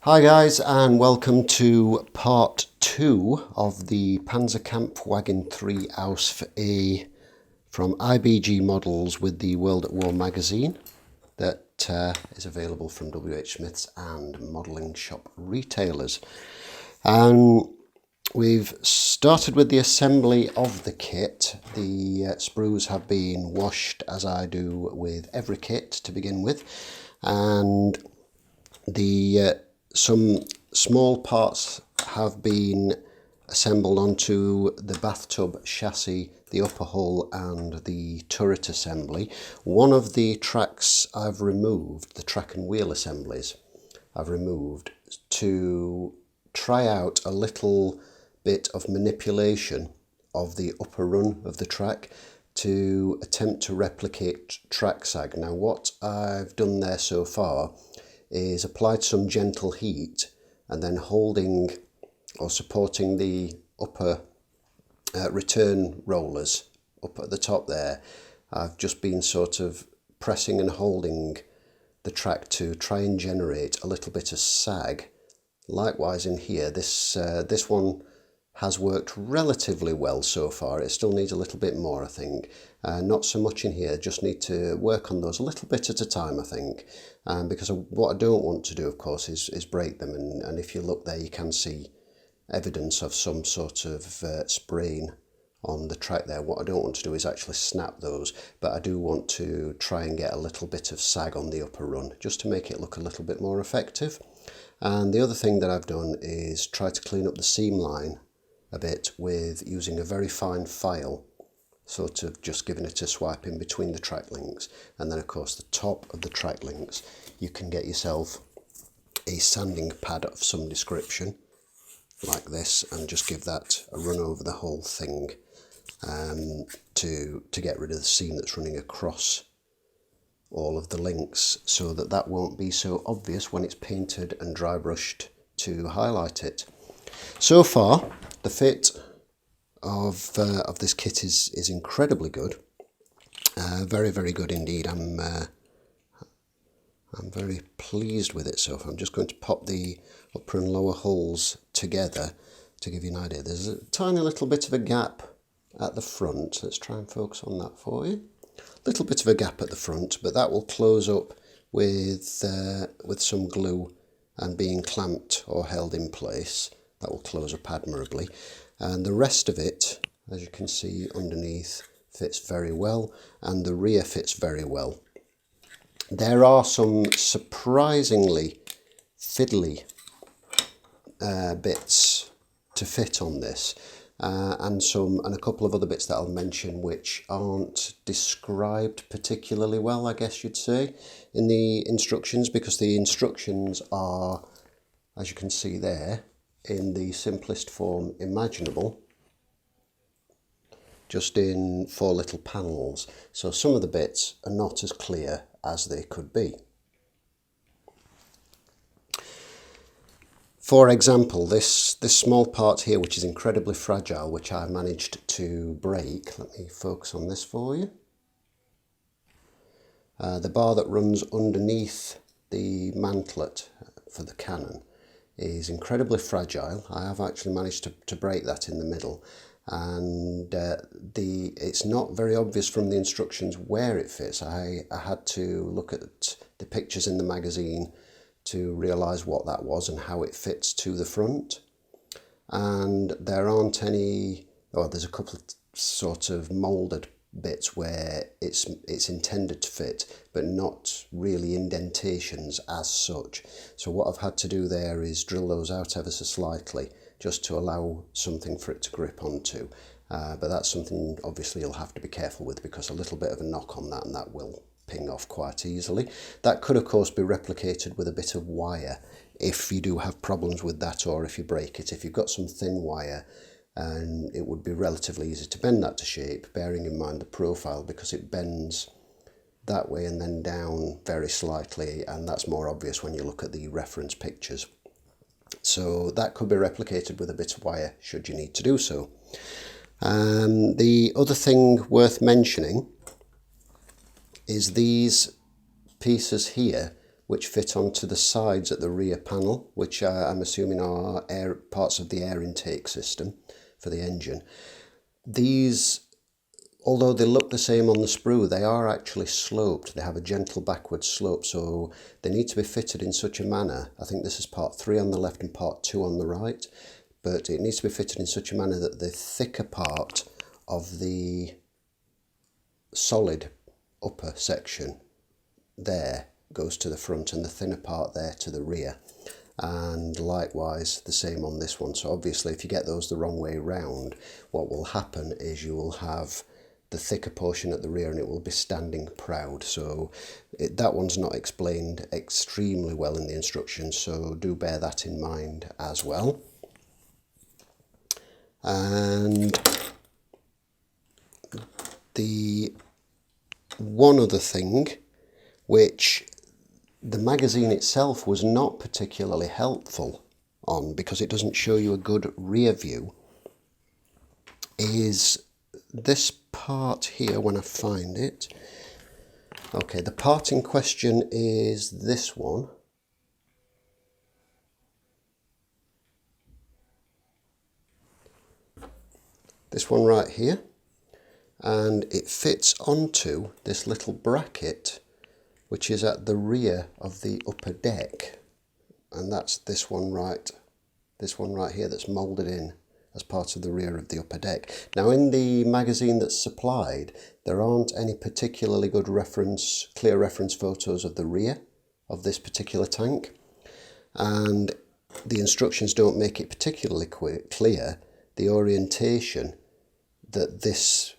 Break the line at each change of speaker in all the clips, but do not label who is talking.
Hi guys, and welcome to part 2 of the PZKPFW III Ausf A from IBG models with the World at War magazine that is available from WH Smith's and modelling shop retailers. And we've started with the assembly of the kit. The sprues have been washed, as I do with every kit to begin with, and some small parts have been assembled onto the bathtub chassis, the upper hull and the turret assembly. One of the tracks I've removed, the track and wheel assemblies I've removed to try out a little bit of manipulation of the upper run of the track to attempt to replicate track sag. Now what I've done there so far is applied some gentle heat and then holding or supporting the upper return rollers up at the top there. I've just been sort of pressing and holding the track to try and generate a little bit of sag. Likewise in here, this one has worked relatively well so far. It still needs a little bit more, I think. Not so much in here, just need to work on those a little bit at a time, I think. Because what I don't want to do, of course, is break them. And if you look there, you can see evidence of some sort of spraying on the track there. What I don't want to do is actually snap those, but I do want to try and get a little bit of sag on the upper run, just to make it look a little bit more effective. And the other thing that I've done is try to clean up the seam line a bit with using a very fine file, sort of just giving it a swipe in between the track links, and then of course the top of the track links you can get yourself a sanding pad of some description like this and just give that a run over the whole thing to get rid of the seam that's running across all of the links, so that that won't be so obvious when it's painted and dry brushed to highlight it. So far the fit of this kit is incredibly good, very good indeed. I'm very pleased with it so far. I'm just going to pop the upper and lower hulls together to give you an idea. There's a tiny little bit of a gap at the front. Let's try and focus on that for you. Little bit of a gap at the front, but that will close up with some glue and being clamped or held in place. That will close up admirably, and the rest of it, as you can see underneath, fits very well, and the rear fits very well. There are some surprisingly fiddly bits to fit on this, and a couple of other bits that I'll mention which aren't described particularly well, I guess you'd say, in the instructions, because the instructions are, as you can see there, in the simplest form imaginable, just in 4 little panels, so some of the bits are not as clear as they could be. For example, this small part here, which is incredibly fragile, which I managed to break. Let me focus on this for you. The bar that runs underneath the mantlet for the cannon is incredibly fragile. I have actually managed to break that in the middle, and it's not very obvious from the instructions where it fits. I had to look at the pictures in the magazine to realise what that was and how it fits to the front. And there aren't any, there's a couple of sort of moulded bits where it's intended to fit, but not really indentations as such. So what I've had to do there is drill those out ever so slightly, just to allow something for it to grip onto. But that's something obviously you'll have to be careful with, because a little bit of a knock on that and that will ping off quite easily. That could of course be replicated with a bit of wire if you do have problems with that, or if you break it. If you've got some thin wire, and it would be relatively easy to bend that to shape, bearing in mind the profile, because it bends that way and then down very slightly, and that's more obvious when you look at the reference pictures. So that could be replicated with a bit of wire should you need to do so. The other thing worth mentioning is these pieces here, which fit onto the sides at the rear panel, which I'm assuming are parts of the air intake system for the engine. These, although they look the same on the sprue, they are actually sloped. They have a gentle backward slope, so they need to be fitted in such a manner. I think this is part 3 on the left and part 2 on the right, but it needs to be fitted in such a manner that the thicker part of the solid upper section there goes to the front and the thinner part there to the rear. And likewise the same on this one. So obviously if you get those the wrong way round, what will happen is you will have the thicker portion at the rear and it will be standing proud. So that one's not explained extremely well in the instructions, so do bear that in mind as well. And the one other thing which the magazine itself was not particularly helpful on, because it doesn't show you a good rear view, is this part here when I find it. Okay, the part in question is this one. This one right here. And it fits onto this little bracket which is at the rear of the upper deck, and that's this one right here that's moulded in as part of the rear of the upper deck. Now in the magazine that's supplied, there aren't any particularly good clear reference photos of the rear of this particular tank, and the instructions don't make it particularly clear the orientation that this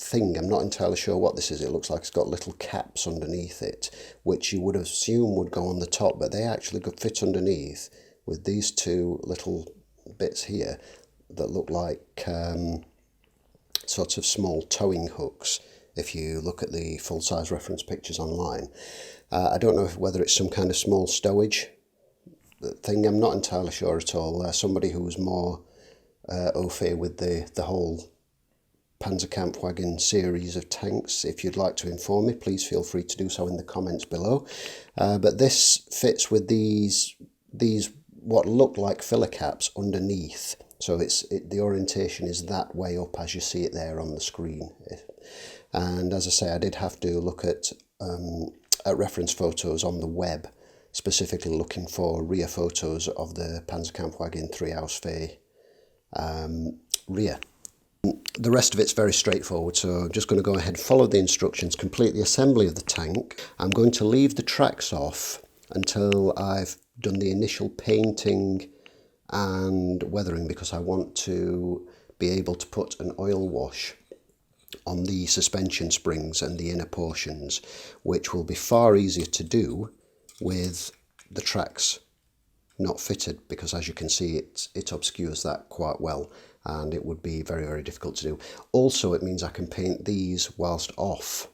thing, I'm not entirely sure what this is, it looks like it's got little caps underneath it, which you would assume would go on the top, but they actually could fit underneath with these two little bits here that look like sort of small towing hooks if you look at the full-size reference pictures online. I don't know whether it's some kind of small stowage thing, I'm not entirely sure at all. Somebody who's more au fait with the whole Panzerkampfwagen series of tanks, if you'd like to inform me, please feel free to do so in the comments below. But this fits with these what look like filler caps underneath, so the orientation is that way up as you see it there on the screen. And as I say, I did have to look at reference photos on the web, specifically looking for rear photos of the Panzerkampfwagen III Ausf A rear. The rest of it's very straightforward, so I'm just going to go ahead, follow the instructions, complete the assembly of the tank. I'm going to leave the tracks off until I've done the initial painting and weathering, because I want to be able to put an oil wash on the suspension springs and the inner portions, which will be far easier to do with the tracks not fitted, because as you can see it obscures that quite well and it would be very, very difficult to do. Also, it means I can paint these whilst off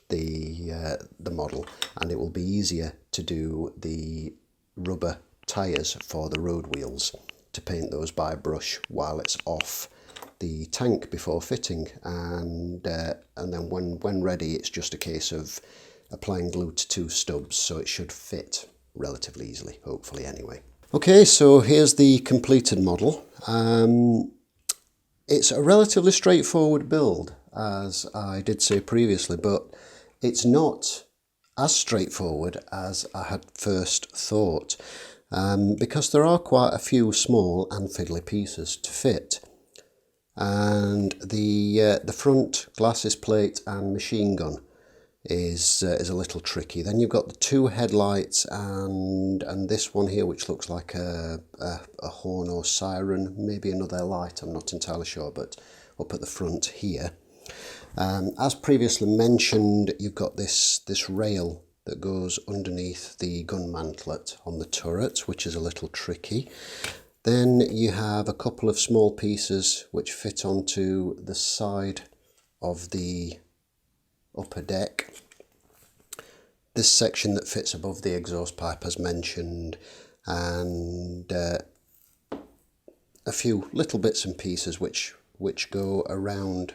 the model, and it will be easier to do the rubber tyres for the road wheels, to paint those by brush while it's off the tank before fitting, and then when ready it's just a case of applying glue to 2 stubs, so it should fit relatively easily, hopefully anyway. Okay, so here's the completed model. It's a relatively straightforward build, as I did say previously, but it's not as straightforward as I had first thought, because there are quite a few small and fiddly pieces to fit. And the front glasses plate and machine gun is a little tricky. Then you've got the 2 headlights and this one here, which looks like a horn or siren, maybe another light, I'm not entirely sure, but up at the front here. As previously mentioned, you've got this rail that goes underneath the gun mantlet on the turret, which is a little tricky. Then you have a couple of small pieces which fit onto the side of the upper deck. This section that fits above the exhaust pipe as mentioned, and a few little bits and pieces which go around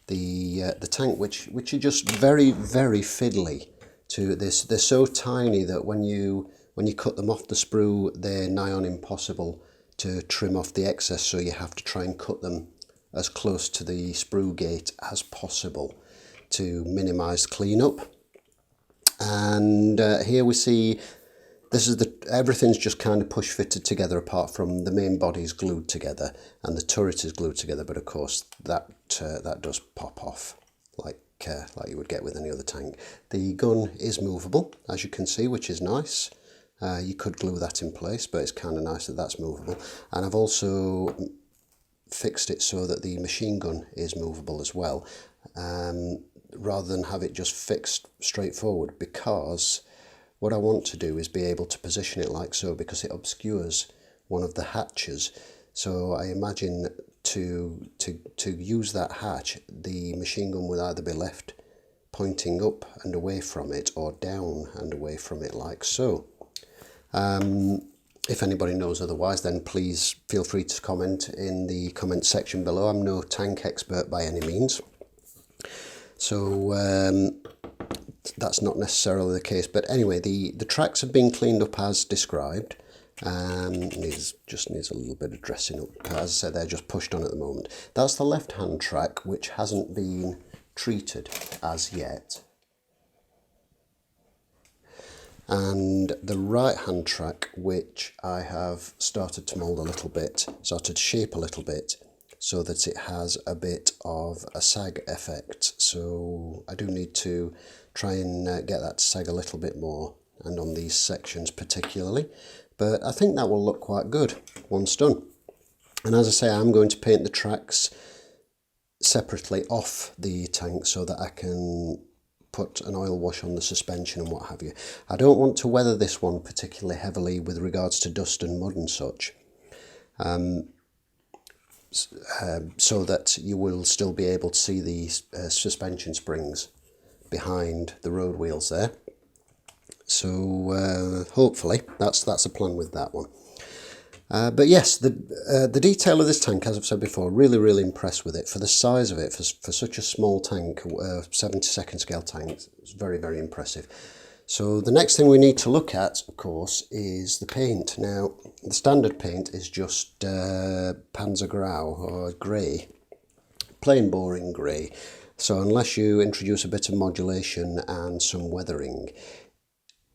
the tank, which are just very, very fiddly they're so tiny that when you cut them off the sprue, they're nigh on impossible to trim off the excess, so you have to try and cut them as close to the sprue gate as possible to minimise cleanup. And here we see everything's just kind of push fitted together, apart from the main body's glued together and the turret is glued together. But of course that does pop off like you would get with any other tank. The gun is movable, as you can see, which is nice. You could glue that in place, but it's kind of nice that that's movable. And I've also fixed it so that the machine gun is movable as well, rather than have it just fixed straight forward, because what I want to do is be able to position it like so, because it obscures one of the hatches. So I imagine to use that hatch, the machine gun would either be left pointing up and away from it, or down and away from it like so. If anybody knows otherwise, then please feel free to comment in the comment section below. I'm no tank expert by any means, so that's not necessarily the case. But anyway, the tracks have been cleaned up as described. Just needs a little bit of dressing up. As I said, they're just pushed on at the moment. That's the left hand track, which hasn't been treated as yet. And the right hand track, which I have started to mould a little bit, started to shape a little bit, so that it has a bit of a sag effect. So I do need to try and get that to sag a little bit more, and on these sections particularly. But I think that will look quite good once done. And as I say, I'm going to paint the tracks separately off the tank so that I can put an oil wash on the suspension and what have you. I don't want to weather this one particularly heavily with regards to dust and mud and such, so that you will still be able to see the suspension springs behind the road wheels there. So hopefully that's a plan with that one. But yes, the detail of this tank, as I've said before, really impressed with it. For the size of it, for such a small tank, 72nd scale tank, it's very impressive. So the next thing we need to look at, of course, is the paint. Now, the standard paint is just Panzergrau, or grey, plain boring grey. So unless you introduce a bit of modulation and some weathering,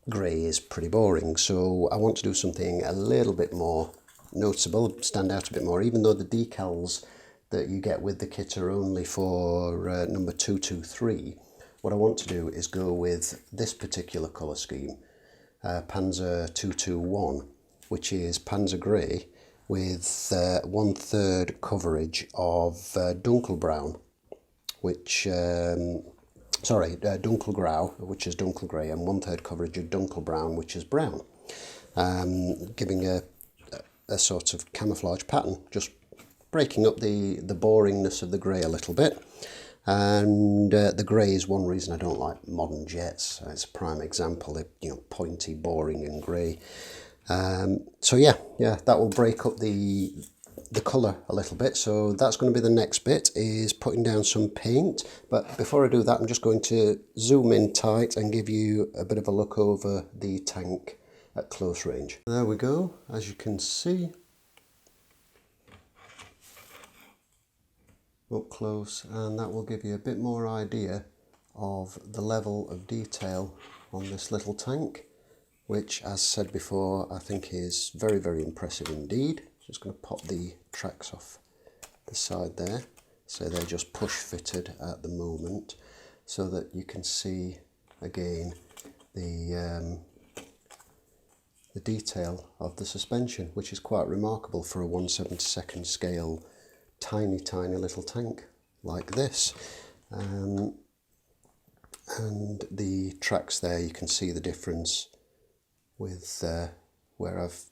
grey is pretty boring. So I want to do something a little bit more noticeable, stand out a bit more, even though the decals that you get with the kit are only for number 223. What I want to do is go with this particular colour scheme, Panzer 221, which is Panzer Grey with 1/3 coverage of dunkelbraun, which dunkelgrau, which is dunkel grey, and 1/3 coverage of dunkelbraun, which is brown, giving a sort of camouflage pattern, just breaking up the boringness of the grey a little bit. And the grey is one reason I don't like modern jets. It's a prime example. They're pointy, boring, and grey. So yeah, that will break up the colour a little bit. So that's going to be the next bit, is putting down some paint. But before I do that, I'm just going to zoom in tight and give you a bit of a look over the tank at close range. There we go, as you can see, up close, and that will give you a bit more idea of the level of detail on this little tank, which, as said before, I think is very impressive indeed. Just going to pop the tracks off the side there, so they're just push fitted at the moment, so that you can see again the detail of the suspension, which is quite remarkable for a 1/72nd scale tiny little tank like this. And the tracks there, you can see the difference with where I've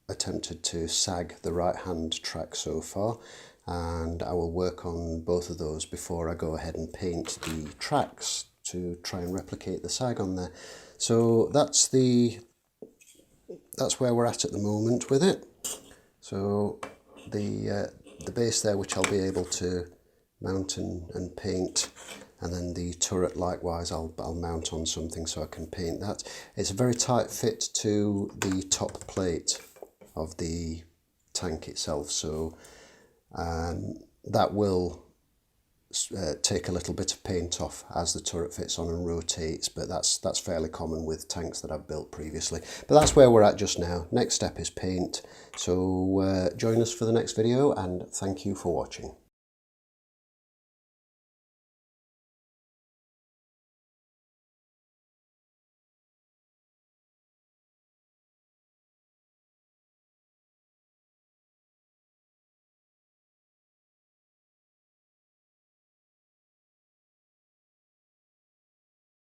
attempted to sag the right hand track so far, and I will work on both of those before I go ahead and paint the tracks to try and replicate the sag on there. So that's where we're at the moment with it. So the base there, which I'll be able to mount and paint and then the turret likewise I'll mount on something so I can paint that. It's a very tight fit to the top plate of the tank itself, so that will take a little bit of paint off as the turret fits on and rotates, but that's fairly common with tanks that I've built previously. But that's where we're at just now. Next step is paint, so join us for the next video, and thank you for watching.